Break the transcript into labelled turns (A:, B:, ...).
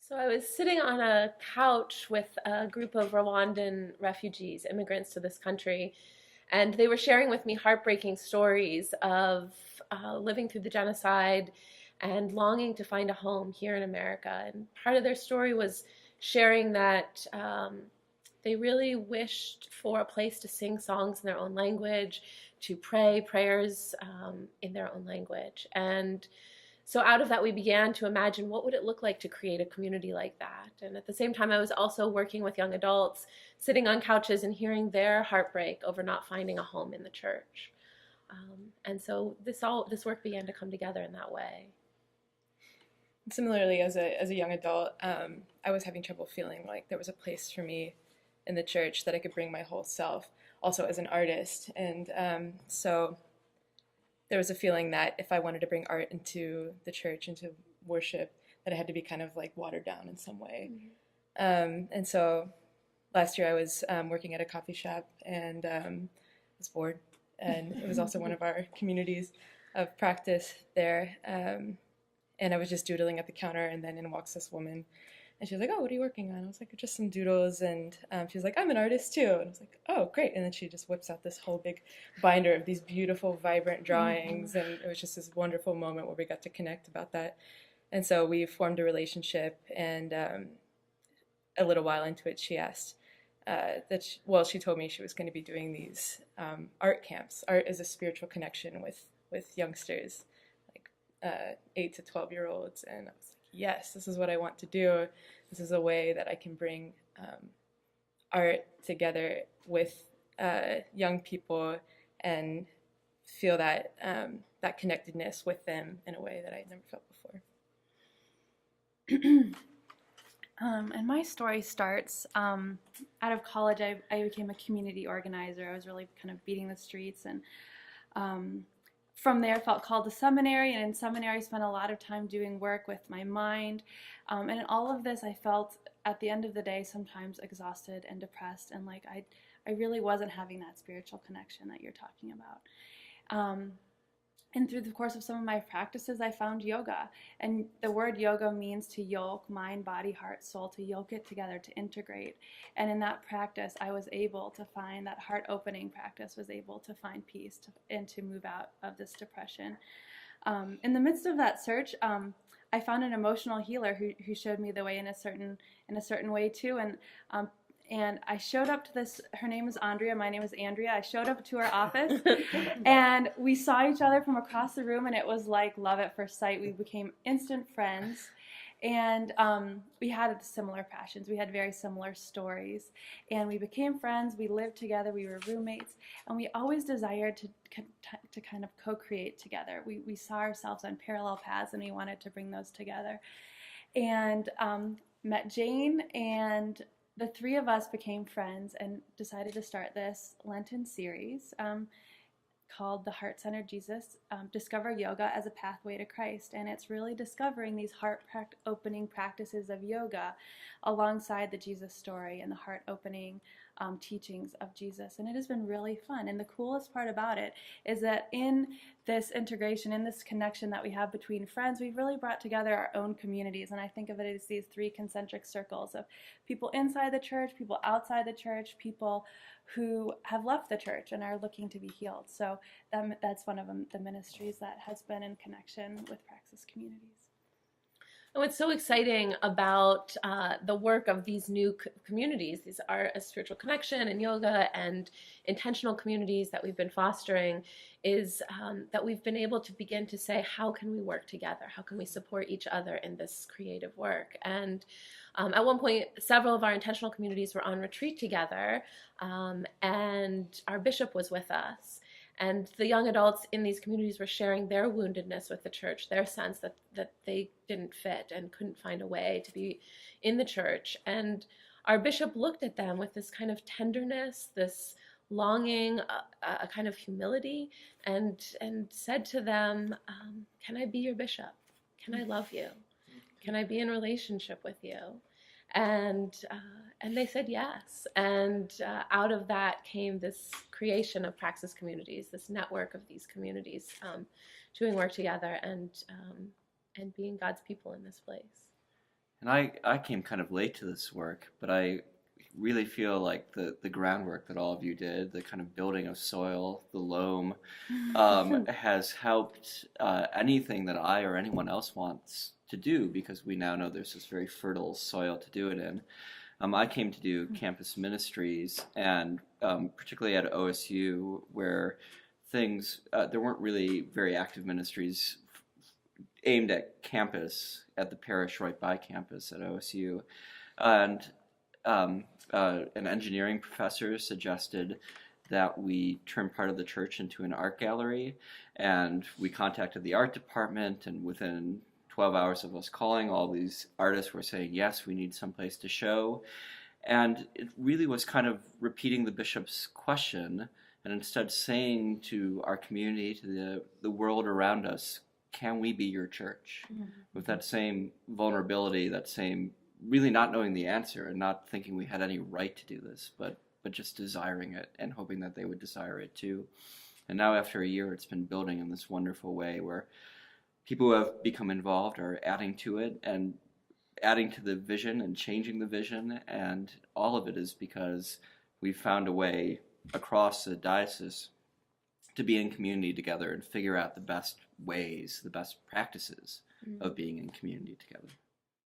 A: So I was sitting on a couch with a group of Rwandan refugees, immigrants to this country, and they were sharing with me heartbreaking stories of living through the genocide and longing to find a home here in America. And part of their story was sharing that they really wished for a place to sing songs in their own language, to pray prayers in their own language. And so out of that, we began to imagine what would it look like to create a community like that. And at the same time, I was also working with young adults, sitting on couches and hearing their heartbreak over not finding a home in the church. And so this work began to come together in that way.
B: Similarly, as a young adult, I was having trouble feeling like there was a place for me in the church that I could bring my whole self, also as an artist. And so there was a feeling that if I wanted to bring art into the church, into worship, that it had to be kind of like watered down in some way. And so last year I was working at a coffee shop and was bored. And it was also one of our communities of practice there. And I was just doodling at the counter, and then in walks this woman. And she was like, "Oh, what are you working on?" I was like, "Just some doodles." And she was like, "I'm an artist too." And I was like, "Oh, great." And then she just whips out this whole big binder of these beautiful, vibrant drawings. And it was just this wonderful moment where we got to connect about that. And so we formed a relationship. And a little while into it, she asked she told me she was going to be doing these art camps. Art is a spiritual connection with youngsters, like 8 to 12-year-olds. And I was like, yes, this is what I want to do. This is a way that I can bring art together with young people and feel that that connectedness with them in a way that I had never felt before.
C: And my story starts out of college. I became a community organizer. I was really kind of beating the streets, and from there felt called to seminary, and in seminary I spent a lot of time doing work with my mind, and in all of this I felt at the end of the day sometimes exhausted and depressed, and like I really wasn't having that spiritual connection that you're talking about. And through the course of some of my practices, I found yoga. And the word yoga means to yoke mind, body, heart, soul, to yoke it together, to integrate. And in that practice, I was able to find that heart-opening practice, was able to find peace and to move out of this depression. In the midst of that search, I found an emotional healer who showed me the way in a certain way too. And I showed up to this, her name is Andrea, my name is Andrea. I showed up to her office and we saw each other from across the room, and it was like love at first sight. We became instant friends, and we had similar passions. We had very similar stories, and we became friends. We lived together, we were roommates, and we always desired to kind of co-create together. We saw ourselves on parallel paths, and we wanted to bring those together. And met Jane, and the three of us became friends and decided to start this Lenten series called The Heart-Centered Jesus, Discover Yoga as a Pathway to Christ. And it's really discovering these heart-opening practices of yoga alongside the Jesus story and the heart-opening teachings of Jesus. And it has been really fun. And the coolest part about it is that in this integration, in this connection that we have between friends, we've really brought together our own communities. And I think of it as these three concentric circles of people inside the church, people outside the church, people who have left the church and are looking to be healed. So that's one of the ministries that has been in connection with Praxis Communities.
A: And what's so exciting about the work of these new communities, these are a spiritual connection and yoga and intentional communities that we've been fostering, is that we've been able to begin to say, how can we work together? How can we support each other in this creative work? And at one point, several of our intentional communities were on retreat together, and our bishop was with us. And the young adults in these communities were sharing their woundedness with the church, their sense that they didn't fit and couldn't find a way to be in the church. And our bishop looked at them with this kind of tenderness, this longing, a kind of humility, and said to them, can I be your bishop? Can I love you? Can I be in relationship with you? And they said yes. And out of that came this creation of Praxis Communities, this network of these communities doing work together and being God's people in this place.
D: And I came kind of late to this work, but I really feel like the groundwork that all of you did, the kind of building of soil, the loam, has helped anything that I or anyone else wants to do, because we now know there's this very fertile soil to do it in. I came to do campus ministries, and particularly at OSU, where things, there weren't really very active ministries aimed at campus, at the parish right by campus at OSU. And an engineering professor suggested that we turn part of the church into an art gallery, and we contacted the art department, and within 12 hours of us calling, all these artists were saying, yes, we need someplace to show. And it really was kind of repeating the bishop's question, and instead saying to our community, to the world around us, can we be your church? Mm-hmm. With that same vulnerability, that same really not knowing the answer and not thinking we had any right to do this, but just desiring it and hoping that they would desire it too. And now after a year, it's been building in this wonderful way where people who have become involved are adding to it and adding to the vision and changing the vision. And all of it is because we've found a way across the diocese to be in community together and figure out the best ways, the best practices of being in community together.